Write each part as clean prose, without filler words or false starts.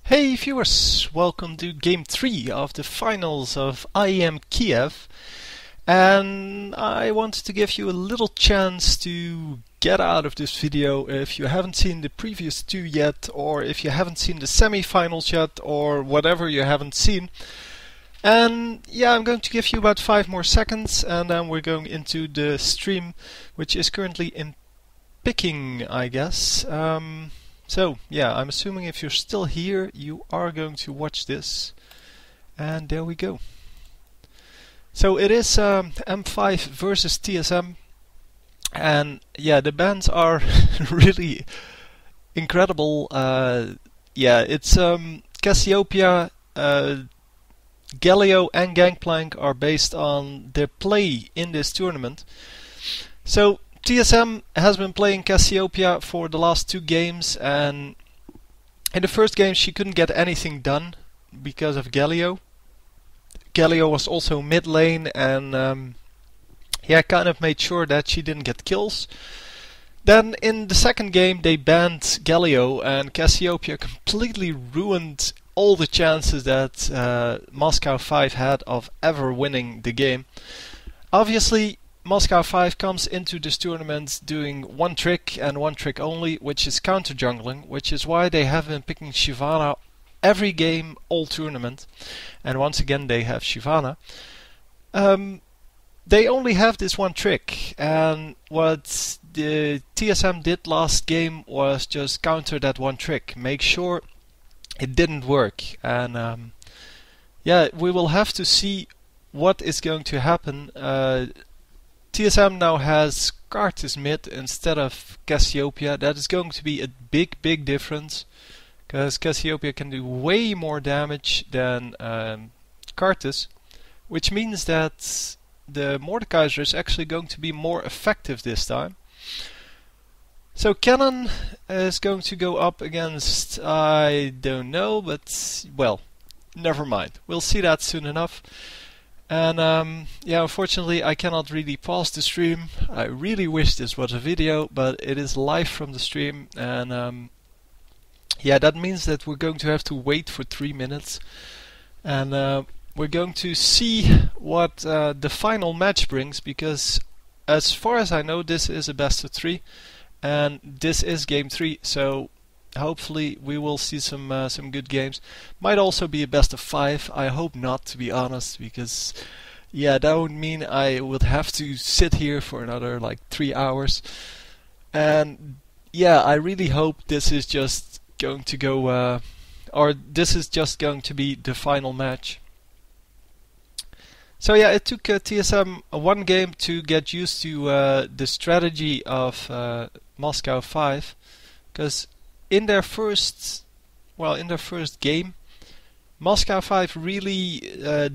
Hey viewers, welcome to game 3 of the finals of IEM Kiev, and I wanted to give you a little chance to get out of this video if you haven't seen the previous two yet, or if you haven't seen the semi-finals yet, or whatever you haven't seen. And yeah, I'm going to give you about 5 more seconds and then we're going into the stream, which is currently in picking, I guess. So yeah, I'm assuming if you're still here, you are going to watch this. And there we go. So it is M5 versus TSM. And yeah, the bands are really incredible. Yeah, it's Cassiopeia, Galio and Gangplank are based on their play in this tournament. So TSM has been playing Cassiopeia for the last 2 games, and in the first game she couldn't get anything done because of Galio. Galio was also mid lane and yeah, kind of made sure that she didn't get kills. Then in the second game they banned Galio and Cassiopeia completely ruined all the chances that Moscow 5 had of ever winning the game. Obviously Moscow 5 comes into this tournament doing one trick and one trick only, which is counter jungling, which is why they have been picking Shyvana every game, all tournament. And once again they have Shyvana. They only have this one trick, and what the TSM did last game was just counter that one trick, make sure it didn't work. And yeah, we will have to see what is going to happen. TSM now has Karthus mid instead of Cassiopeia. That is going to be a big difference, because Cassiopeia can do way more damage than Karthus, which means that the Mordekaiser is actually going to be more effective this time. So Cannon is going to go up against, I don't know, but well, never mind. We'll see that soon enough. And yeah, unfortunately I cannot really pause the stream. I really wish this was a video, but it is live from the stream, and yeah, that means that we're going to have to wait for 3 minutes, and we're going to see what the final match brings, because as far as I know this is a best of 3 and this is game 3, so hopefully we will see some good games. Might also be a best of 5. I hope not, to be honest, because yeah, that would mean I would have to sit here for another like 3 hours. And yeah, I really hope this is just going to go, or this is just going to be the final match. So yeah, it took TSM one game to get used to the strategy of Moscow 5, because in their first game, Moscow 5 really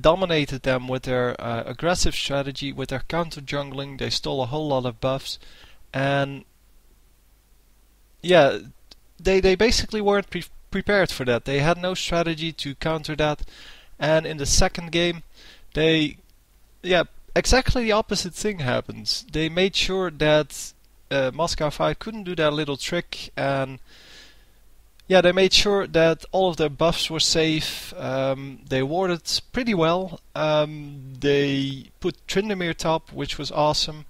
dominated them with their aggressive strategy, with their counter jungling. They stole a whole lot of buffs, and yeah, they basically weren't prepared for that. They had no strategy to counter that, and in the second game, yeah, exactly the opposite thing happens. They made sure that Moscow 5 couldn't do that little trick, and yeah, they made sure that all of their buffs were safe. They warded pretty well. They put Tryndamere top, which was awesome.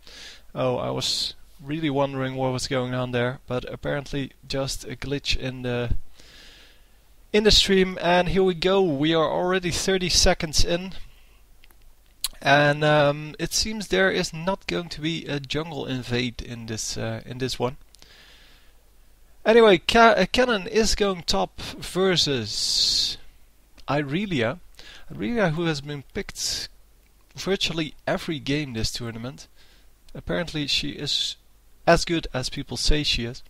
Oh, I was really wondering what was going on there, but apparently just a glitch in the stream. And here we go. We are already 30 seconds in, and it seems there is not going to be a jungle invade in this one. Anyway, Cannon is going top versus Irelia. Irelia, who has been picked virtually every game this tournament. Apparently she is as good as people say she is.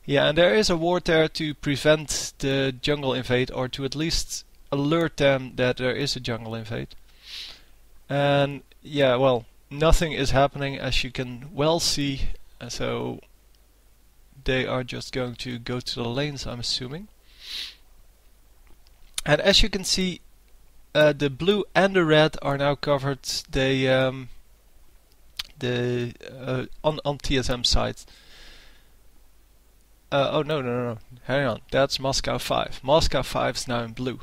Yeah, and there is a ward there to prevent the jungle invade, or to at least alert them that there is a jungle invade. And yeah, well, nothing is happening, as you can well see, so they are just going to go to the lanes, I'm assuming. And as you can see, the blue and the red are now covered. They on TSM side. Oh, no, no, no, no. Hang on. That's Moscow 5. Moscow 5 is now in blue.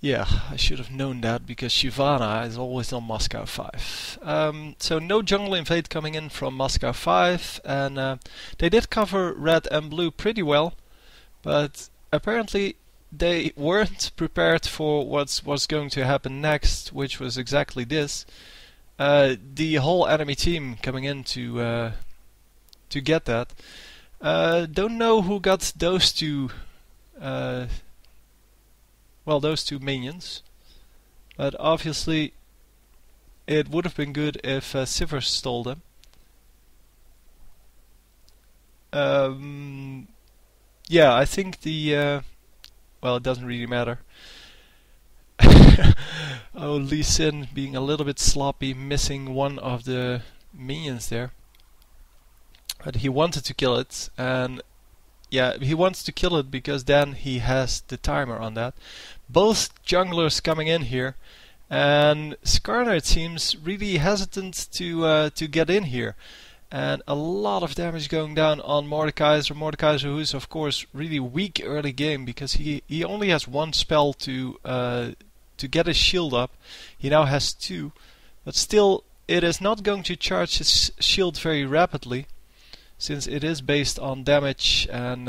Yeah, I should have known that because Shyvana is always on Moscow 5. So no jungle invade coming in from Moscow 5, and they did cover red and blue pretty well, but apparently they weren't prepared for what was going to happen next, which was exactly this. The whole enemy team coming in to get that. Don't know who got those two those two minions. But obviously it would have been good if Sivir stole them. Yeah, I think the... well, it doesn't really matter. Oh, Lee Sin being a little bit sloppy, missing one of the minions there. But he wanted to kill it, and yeah, he wants to kill it because then he has the timer on that. Both junglers coming in here, and Skarner, it seems, really hesitant to get in here. And a lot of damage going down on Mordekaiser. Mordekaiser, who is of course really weak early game because he only has one spell to get his shield up. He now has two, but still it is not going to charge his shield very rapidly, since it is based on damage and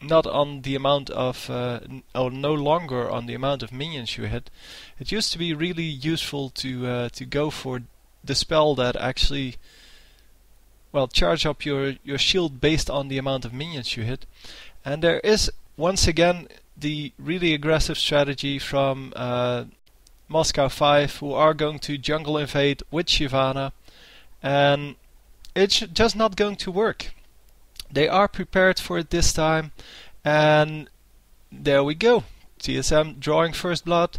not on the amount of, or no longer on the amount of minions you hit. It used to be really useful to go for the spell that actually, well, charge up your shield based on the amount of minions you hit. And there is once again the really aggressive strategy from Moscow 5, who are going to jungle invade with Shyvana, and it's just not going to work. They are prepared for it this time, and there we go. TSM drawing first blood,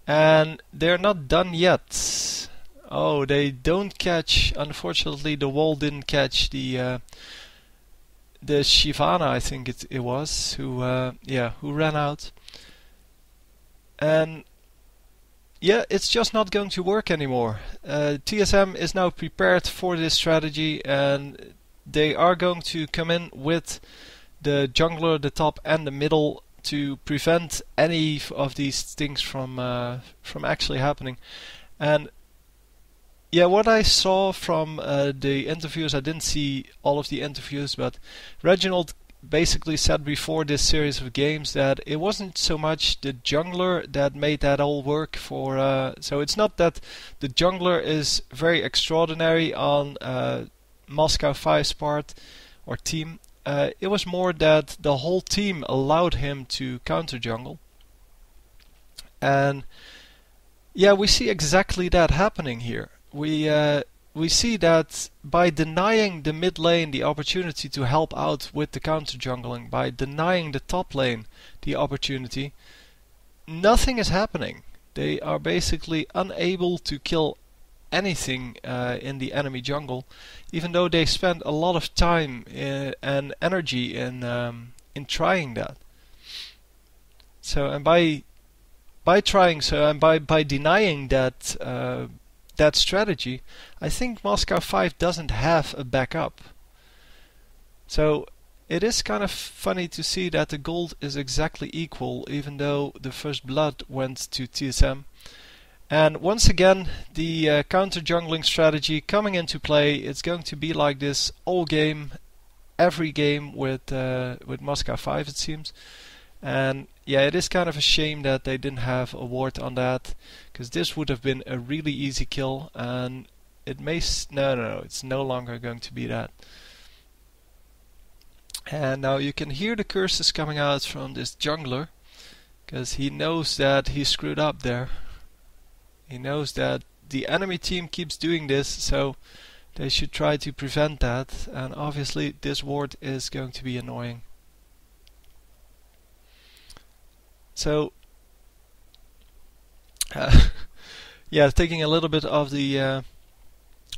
and they're not done yet. Oh, they don't catch. Unfortunately, the wall didn't catch the Shyvana, I think it was, who ran out. And yeah, it's just not going to work anymore. TSM is now prepared for this strategy, and they are going to come in with the jungler, the top and the middle, to prevent any of these things from actually happening. And yeah, what I saw from the interviews, I didn't see all of the interviews, but Reginald basically said before this series of games that it wasn't so much the jungler that made that all work for... so it's not that the jungler is very extraordinary on Moscow 5's part or team. It was more that the whole team allowed him to counter jungle. And yeah, we see exactly that happening here. We see that by denying the mid lane the opportunity to help out with the counter jungling, by denying the top lane the opportunity, nothing is happening. They are basically unable to kill anything in the enemy jungle, even though they spend a lot of time and energy in trying that. So, and by trying so, and by denying that that strategy, I think Moscow 5 doesn't have a backup. So it is kind of funny to see that the gold is exactly equal, even though the first blood went to TSM. And once again, the counter jungling strategy coming into play. It's going to be like this all game, every game with Moscow 5, it seems. And yeah, it is kind of a shame that they didn't have a ward on that, because this would have been a really easy kill, and it may... No, it's no longer going to be that. And now you can hear the curses coming out from this jungler, because he knows that he screwed up there. He knows that the enemy team keeps doing this, so they should try to prevent that, and obviously this ward is going to be annoying. So, yeah, taking a little bit of the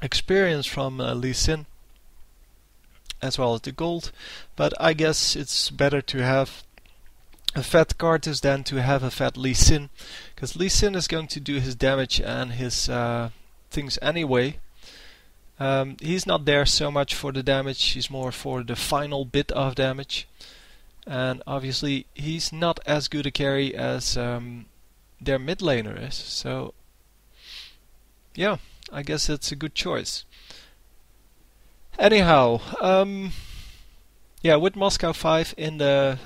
experience from Lee Sin, as well as the gold, but I guess it's better to have a fat Karthus than to have a fat Lee Sin, because Lee Sin is going to do his damage and his things anyway. He's not there so much for the damage, he's more for the final bit of damage. And obviously he's not as good a carry as their mid laner is. So yeah, I guess it's a good choice. Anyhow, yeah, with Moscow 5 in the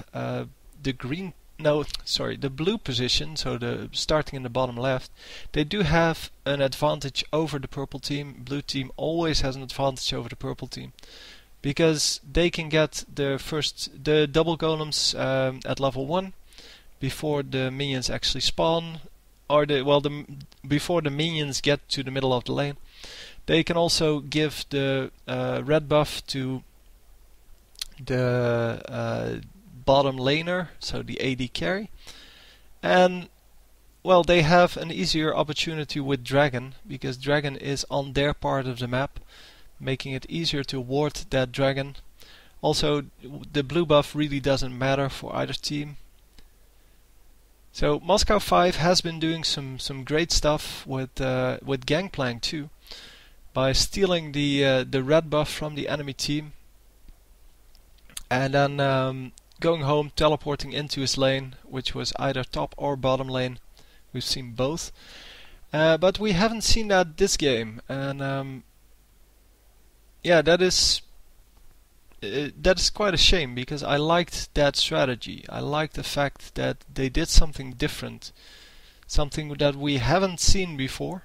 green, no, sorry, the blue position, so the starting in the bottom left, they do have an advantage over the purple team. Blue team always has an advantage over the purple team because they can get the double golems at level 1 before the minions actually spawn, or before the minions get to the middle of the lane. They can also give the red buff to the bottom laner, so the AD carry. And well, they have an easier opportunity with Dragon, because Dragon is on their part of the map, making it easier to ward that Dragon. Also, the blue buff really doesn't matter for either team. So Moscow 5 has been doing some great stuff with Gangplank too, by stealing the red buff from the enemy team, and then going home, teleporting into his lane, which was either top or bottom lane. We've seen both, but we haven't seen that this game, and yeah, that is quite a shame, because I liked that strategy. I liked the fact that they did something different, something that we haven't seen before,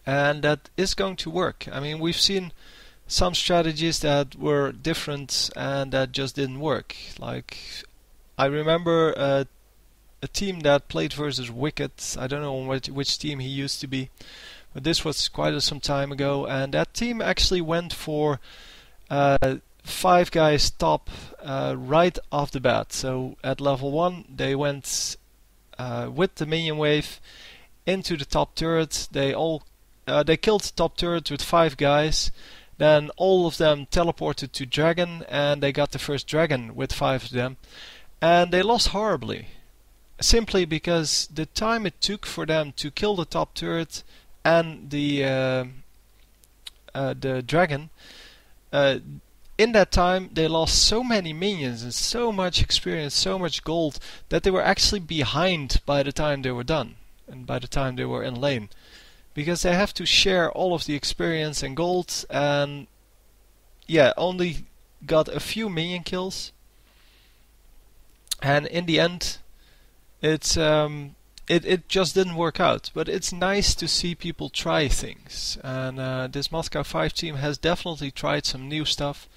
and that is going to work. I mean, we've seen some strategies that were different and that just didn't work. Like, I remember a team that played versus Wicked. I don't know which team he used to be, but this was quite some time ago, and that team actually went for 5 guys top right off the bat. So at level 1 they went with the minion wave into the top turret. They killed the top turret with 5 guys. Then all of them teleported to Dragon, and they got the first Dragon with 5 of them. And they lost horribly, simply because the time it took for them to kill the top turret and the Dragon, in that time they lost so many minions and so much experience, so much gold, that they were actually behind by the time they were done, and by the time they were in lane. Because they have to share all of the experience and gold, and yeah, only got a few minion kills. And in the end, it just didn't work out. But it's nice to see people try things, and this Moscow 5 team has definitely tried some new stuff,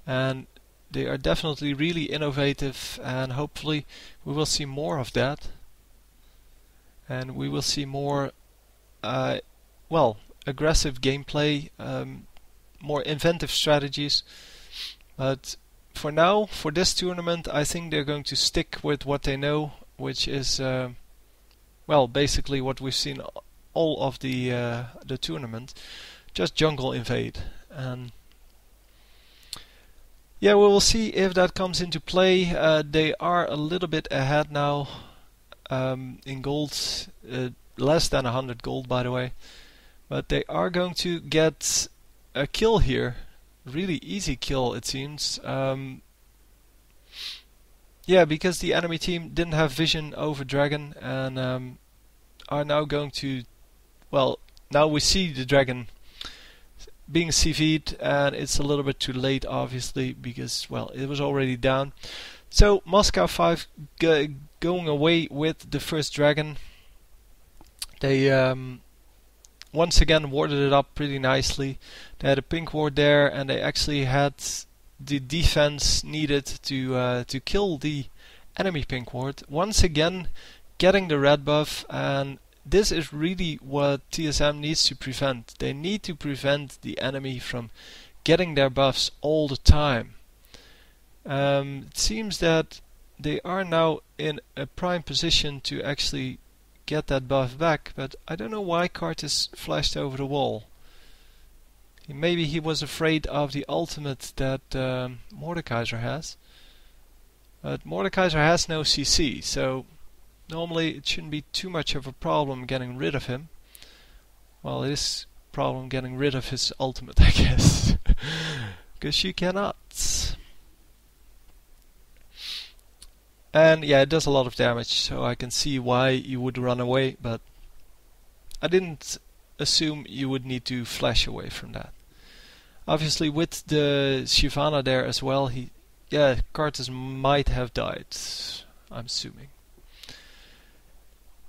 and they are definitely really innovative, and hopefully we will see more of that, and we will see more aggressive gameplay, more inventive strategies. But for now, for this tournament, I think they're going to stick with what they know, which is basically what we've seen all of the tournament, just jungle invade. And yeah, we will see if that comes into play. They are a little bit ahead now in gold. Less than 100 gold, by the way, but they are going to get a kill here, really easy kill it seems. Yeah, because the enemy team didn't have vision over Dragon, and are now going to, well, now we see the Dragon being CV'd, and it's a little bit too late obviously, because, well, it was already down. So Moscow 5 going away with the first Dragon. They once again warded it up pretty nicely. They had a pink ward there, and they actually had the defense needed to kill the enemy pink ward. Once again, getting the red buff, and this is really what TSM needs to prevent. They need to prevent the enemy from getting their buffs all the time. It seems that they are now in a prime position to actually get that buff back, but I don't know why Kartis flashed over the wall. Maybe he was afraid of the ultimate that Mordekaiser has. But Mordekaiser has no CC, so normally it shouldn't be too much of a problem getting rid of him. Well, it is problem getting rid of his ultimate, I guess. Because you cannot. And yeah, it does a lot of damage, so I can see why you would run away, but I didn't assume you would need to flash away from that. Obviously with the Shyvana there as well, Karthus might have died, I'm assuming.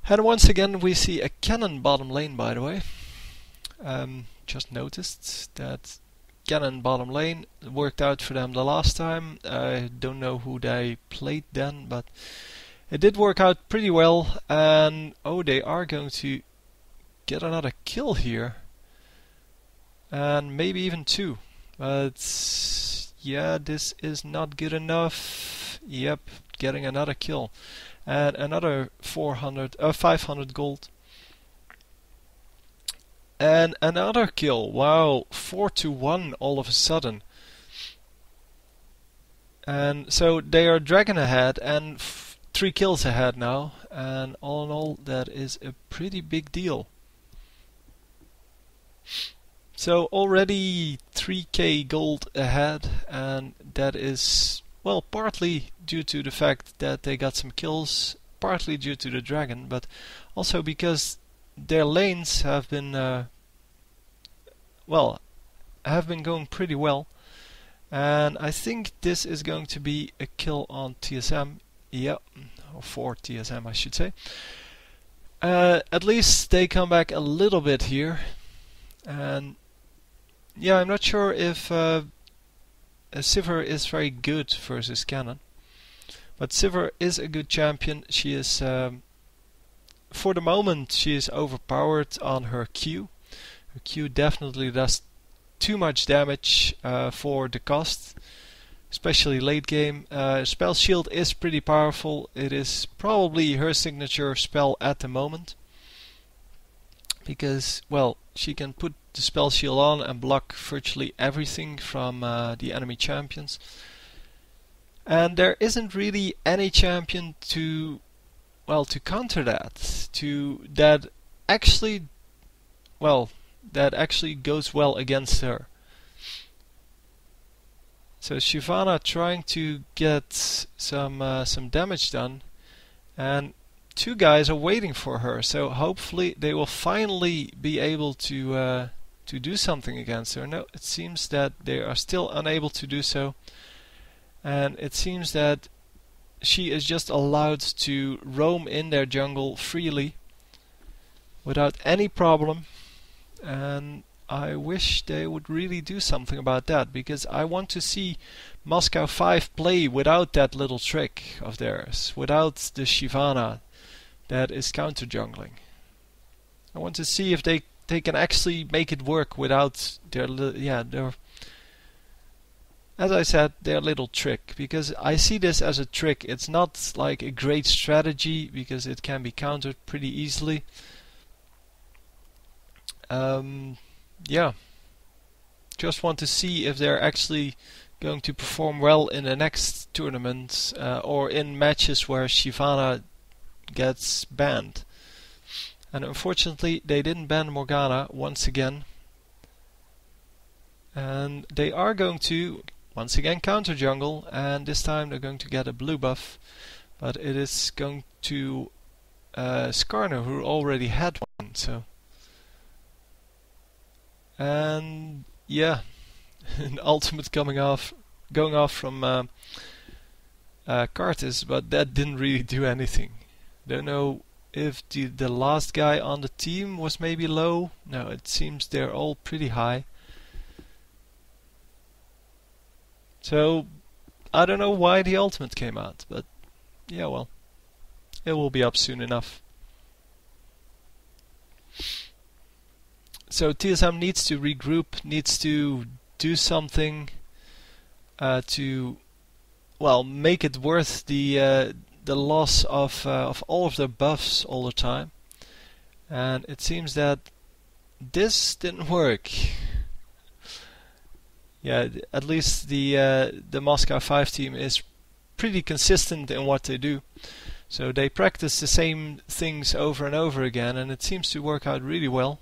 And once again we see a cannon bottom lane, by the way. Just noticed that cannon bottom lane worked out for them the last time. I don't know who they played then, but it did work out pretty well. And oh, they are going to get another kill here. And maybe even 2. But yeah, this is not good enough. Yep, getting another kill. And another 500 gold. And another kill. Wow, 4-1 all of a sudden. And so they are dragon ahead and 3 kills ahead now. And all in all, that is a pretty big deal. So already 3k gold ahead, and that is, well, partly due to the fact that they got some kills, partly due to the dragon, but also because their lanes have been going pretty well. And I think this is going to be a kill on TSM. Yep, or for TSM I should say. At least they come back a little bit here. And yeah, I'm not sure if Sivir is very good versus Cannon. But Sivir is a good champion. She is, for the moment, she is overpowered on her Q. Her Q definitely does too much damage for the cost, especially late game. Spell Shield is pretty powerful. It is probably her signature spell at the moment. Because, well, she can put the spell shield on and block virtually everything from the enemy champions. And there isn't really any champion to counter that. That actually goes well against her. So Shyvana trying to get some damage done, and 2 guys are waiting for her, so hopefully they will finally be able to do something against her. No, it seems that they are still unable to do so, and it seems that she is just allowed to roam in their jungle freely without any problem. And I wish they would really do something about that, because I want to see Moscow 5 play without that little trick of theirs, without the Shyvana that is counter jungling. I want to see if they can actually make it work without their as I said, their little trick, because I see this as a trick. It's not like a great strategy because it can be countered pretty easily. Yeah, just want to see if they're actually going to perform well in the next tournament or in matches where Shyvana gets banned. And unfortunately they didn't ban Morgana once again, and they are going to once again counter jungle, and this time they're going to get a blue buff, but it is going to Skarner, who already had one. So, and yeah, an ultimate going off from Karthus, but that didn't really do anything. Don't know if the last guy on the team was maybe low. No, it seems they're all pretty high. So I don't know why the ultimate came out, but yeah, well, it will be up soon enough. So TSM needs to regroup, needs to do something to, well, make it worth the loss of all of their buffs all the time. And it seems that this didn't work. Yeah, at least the Moscow 5 team is pretty consistent in what they do. So they practice the same things over and over again, and it seems to work out really well.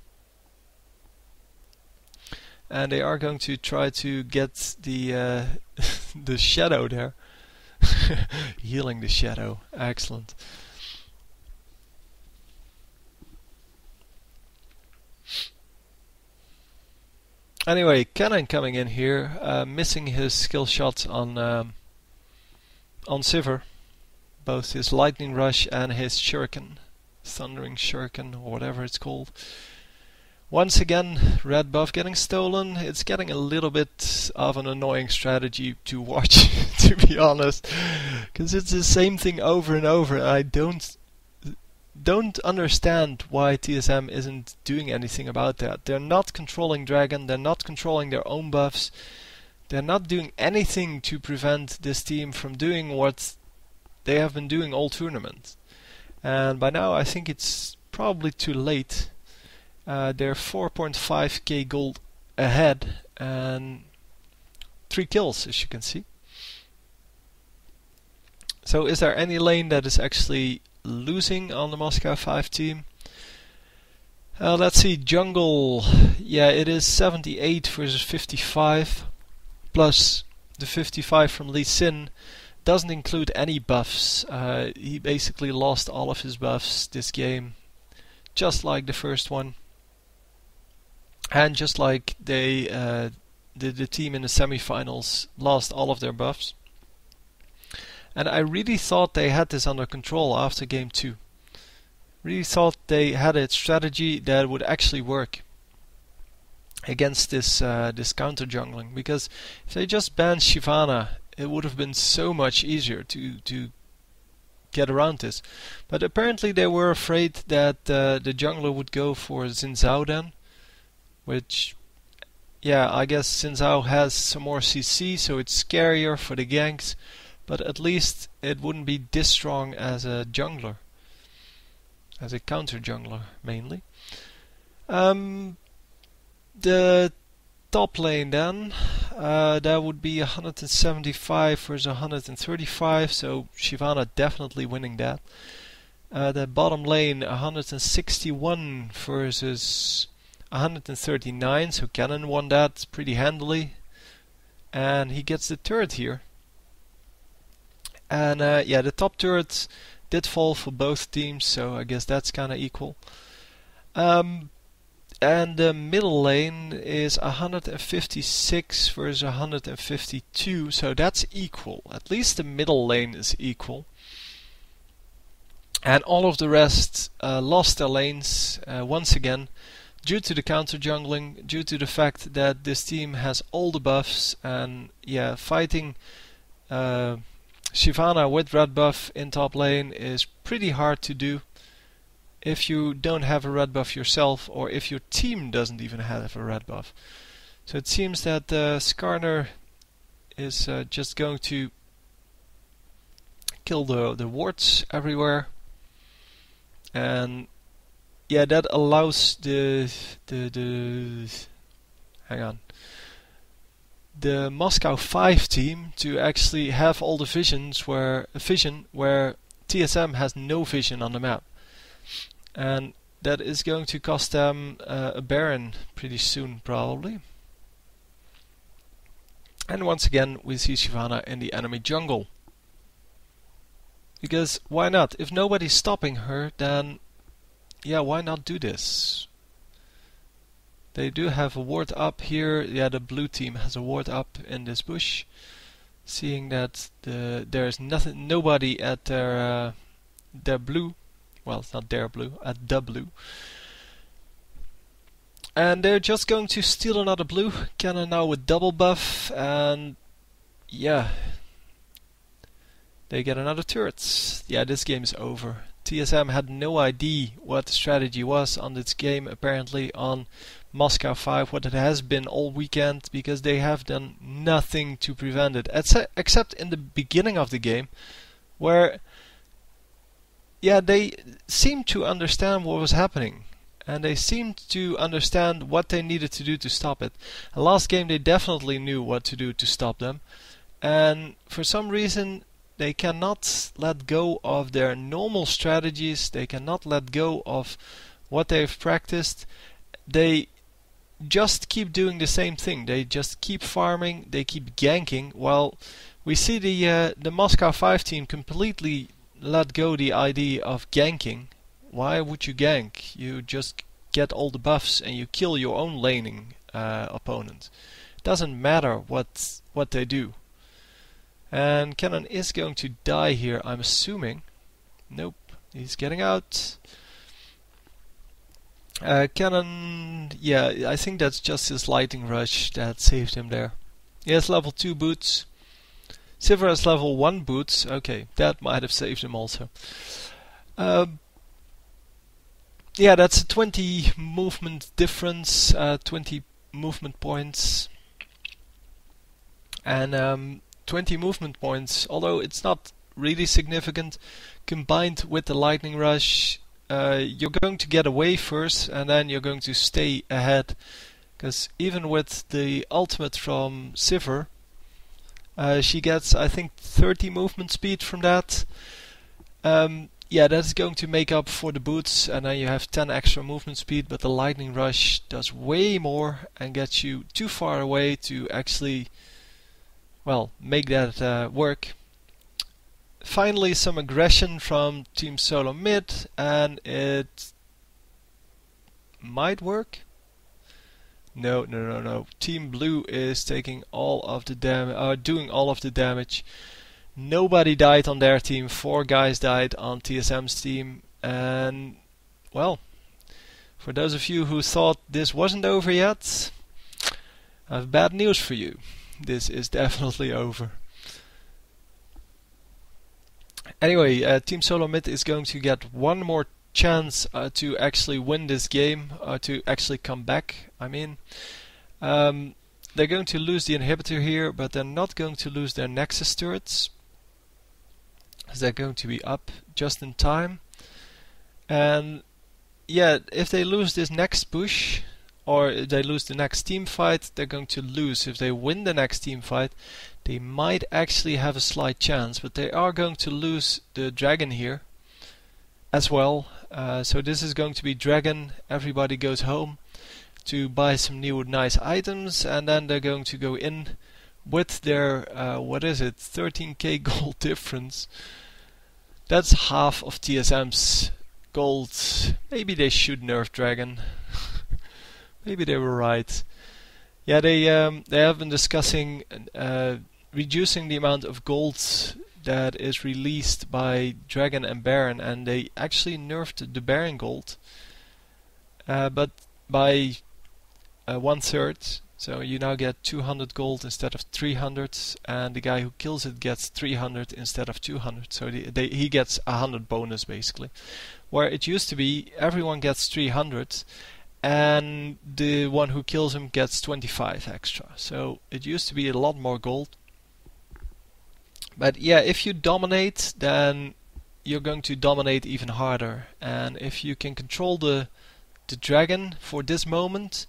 and they are going to try to get the the shadow there. Healing the shadow, excellent. Anyway, Cannon coming in here, missing his skill shots on Sivir, both his lightning rush and his shuriken, thundering shuriken or whatever it's called. Once again, red buff getting stolen. It's getting a little bit of an annoying strategy to watch, to be honest, because it's the same thing over and over. I don't understand why TSM isn't doing anything about that. They're not controlling Dragon, they're not controlling their own buffs, they're not doing anything to prevent this team from doing what they have been doing all tournament. And by now I think it's probably too late. They're 4.5k gold ahead and 3 kills, as you can see. So is there any lane that is actually losing on the Moscow 5 team? Let's see, jungle. Yeah, it is 78 versus 55, plus the 55 from Lee Sin. Doesn't include any buffs. He basically lost all of his buffs this game, just like the first one, and just like the team in the semi-finals lost all of their buffs. And I really thought they had this under control after game 2. Really thought they had a strategy that would actually work against this counter jungling, because if they just banned Shyvana, it would have been so much easier to get around this. But apparently they were afraid that the jungler would go for Xin Zhao then, which, yeah, I guess Xin Zhao has some more CC, so it's scarier for the ganks. But at least it wouldn't be this strong as a jungler, as a counter jungler mainly. The top lane then, that would be 175 versus 135, so Shyvana definitely winning that. The bottom lane 161 versus 139, so Cannon won that pretty handily, and he gets the turret here. And yeah, the top turret did fall for both teams, so I guess that's kind of equal. And the middle lane is 156 versus 152, so that's equal. At least the middle lane is equal. And all of the rest lost their lanes once again, due to the counter jungling, due to the fact that this team has all the buffs, and yeah, fighting Shyvana with red buff in top lane is pretty hard to do if you don't have a red buff yourself, or if your team doesn't even have a red buff. So it seems that Skarner is just going to kill the wards everywhere, and yeah, that allows the Moscow 5 team to actually have all the vision where TSM has no vision on the map. And that is going to cost them a Baron pretty soon, probably. And once again, we see Shyvana in the enemy jungle. Because why not? If nobody's stopping her, then yeah, why not do this? They do have a ward up here. Yeah, the blue team has a ward up in this bush. Seeing that there's nobody at their blue. Well, it's not their blue, at the blue. And they're just going to steal another blue. Cannon now with double buff, and yeah, they get another turret. Yeah, this game is over. TSM had no idea what the strategy was on this game, apparently on Moscow 5, what it has been all weekend, because they have done nothing to prevent it, except in the beginning of the game, where yeah, they seemed to understand what was happening, and they seemed to understand what they needed to do to stop it. And last game they definitely knew what to do to stop them, and for some reason they cannot let go of their normal strategies, they cannot let go of what they've practiced. They just keep doing the same thing. They just keep farming, they keep ganking, while we see the Moscow 5 team completely let go the idea of ganking. Why would you gank? You just get all the buffs and you kill your own laning opponent. It doesn't matter what they do. And Cannon is going to die here, I'm assuming. Nope, he's getting out. Cannon, yeah, I think that's just his lightning rush that saved him there. He has level 2 boots. Sivir has level 1 boots. Okay, that might have saved him also. Yeah, that's a 20 movement difference, 20 movement points. And 20 movement points, although it's not really significant, combined with the lightning rush, you're going to get away first and then you're going to stay ahead. Because even with the ultimate from Sivir, she gets, I think, 30 movement speed from that. Yeah, that's going to make up for the boots, and then you have 10 extra movement speed, but the lightning rush does way more and gets you too far away to actually, well, make that work. Finally, some aggression from Team Solo mid, and it might work. No. Team Blue is taking all of the doing all of the damage. Nobody died on their team. 4 guys died on TSM's team, and well, for those of you who thought this wasn't over yet, I have bad news for you. This is definitely over. Anyway, Team Solo Mid is going to get one more chance to actually win this game, to actually come back. I mean, they're going to lose the inhibitor here, but they're not going to lose their Nexus turrets, as they're going to be up just in time. And yeah, if they lose this next push, or if they lose the next team fight, they're going to lose. If they win the next team fight, they might actually have a slight chance, but they are going to lose the dragon here as well. So this is going to be dragon. Everybody goes home to buy some new nice items, and then they're going to go in with their what is it, 13k gold difference. That's half of TSM's gold. Maybe they should nerf dragon. Maybe they were right. Yeah, they have been discussing reducing the amount of gold that is released by Dragon and Baron, and they actually nerfed the Baron gold, but by 1/3. So you now get 200 gold instead of 300, and the guy who kills it gets 300 instead of 200. So he gets 100 bonus basically. Where it used to be everyone gets 300, and the one who kills him gets 25 extra. So it used to be a lot more gold. But yeah, if you dominate, then you're going to dominate even harder. And if you can control the dragon for this moment,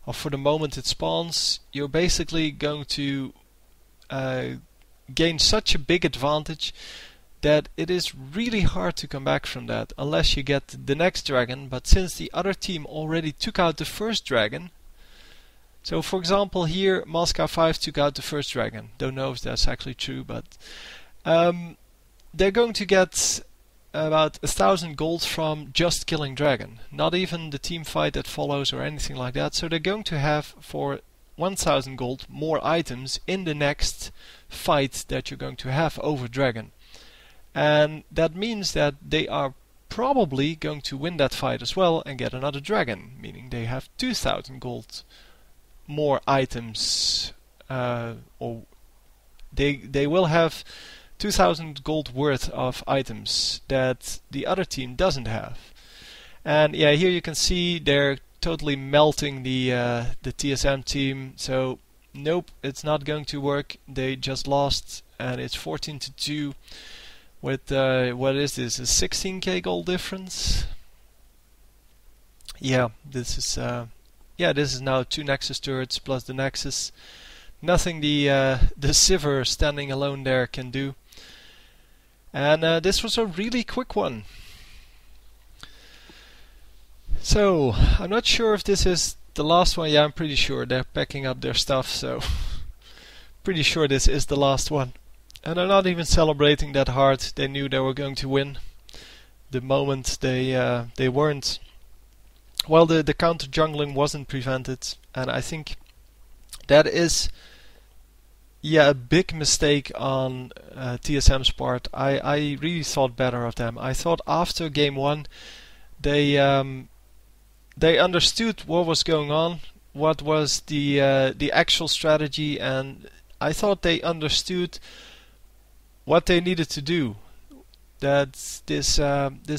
or for the moment it spawns, you're basically going to gain such a big advantage that it is really hard to come back from that, unless you get the next dragon. But since the other team already took out the first dragon, so for example here Moscow 5 took out the first dragon. Don't know if that's actually true, but they're going to get about 1,000 gold from just killing dragon, not even the team fight that follows or anything like that. So they're going to have for 1,000 gold more items in the next fight that you're going to have over dragon. And that means that they are probably going to win that fight as well and get another dragon, meaning they have 2,000 gold more items, or they will have 2,000 gold worth of items that the other team doesn't have. And yeah, here you can see they're totally melting the TSM team. So nope, it's not going to work. They just lost, and it's 14-2 with what is this, a 16k gold difference? Yeah, this is this is now 2 Nexus turrets plus the Nexus. Nothing the Sivir standing alone there can do. And this was a really quick one. So I'm not sure if this is the last one, yeah, I'm pretty sure they're packing up their stuff, so pretty sure this is the last one. And they're not even celebrating that hard. They knew they were going to win. The moment they weren't, well, the counter jungling wasn't prevented, and I think that is, yeah, a big mistake on TSM's part. I really thought better of them. I thought after game 1 they understood what was going on, what was the actual strategy, and I thought they understood what they needed to do. That this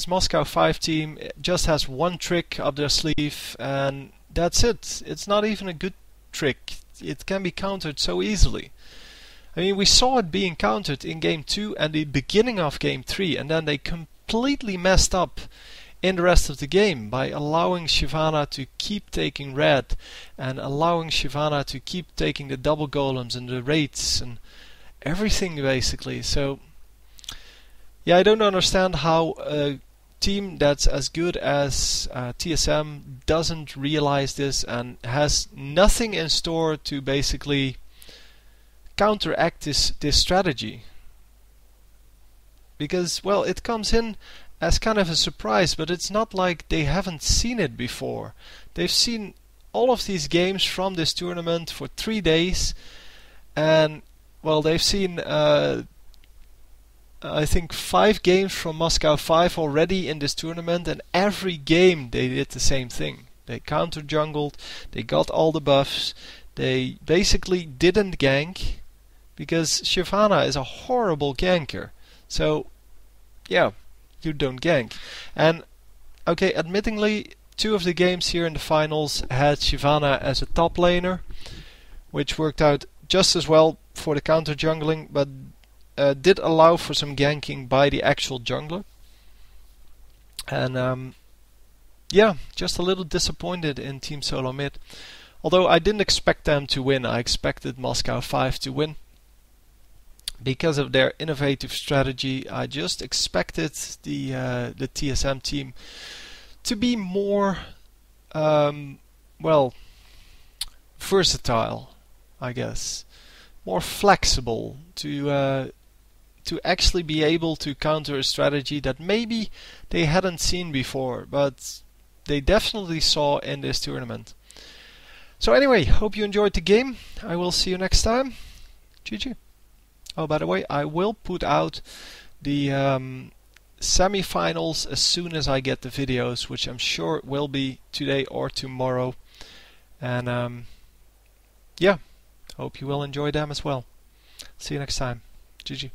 Moscow 5 team just has one trick up their sleeve, and that's it. It's not even a good trick. It can be countered so easily. I mean, we saw it being countered in game 2 and the beginning of game 3, and then they completely messed up in the rest of the game by allowing Shyvana to keep taking red and allowing Shyvana to keep taking the double golems and the raids and everything basically. So yeah, I don't understand how a team that's as good as TSM doesn't realize this and has nothing in store to basically counteract this strategy. Because, well, it comes in as kind of a surprise, but it's not like they haven't seen it before. They've seen all of these games from this tournament for 3 days, and, well, they've seen I think 5 games from Moscow 5 already in this tournament, and every game they did the same thing. They counter jungled, they got all the buffs, they basically didn't gank, because Shyvana is a horrible ganker. So, yeah, you don't gank. And, okay, admittingly, 2 of the games here in the finals had Shyvana as a top laner, which worked out just as well for the counter jungling, but did allow for some ganking by the actual jungler. And yeah, just a little disappointed in Team Solo Mid. Although I didn't expect them to win, I expected Moscow 5 to win. Because of their innovative strategy, I just expected the TSM team to be more, well, versatile, I guess. More flexible, to actually be able to counter a strategy that maybe they hadn't seen before, but they definitely saw in this tournament. So anyway, hope you enjoyed the game. I will see you next time. GG. Oh, by the way, I will put out the semi-finals as soon as I get the videos, which I'm sure will be today or tomorrow. And yeah, hope you will enjoy them as well. See you next time. GG.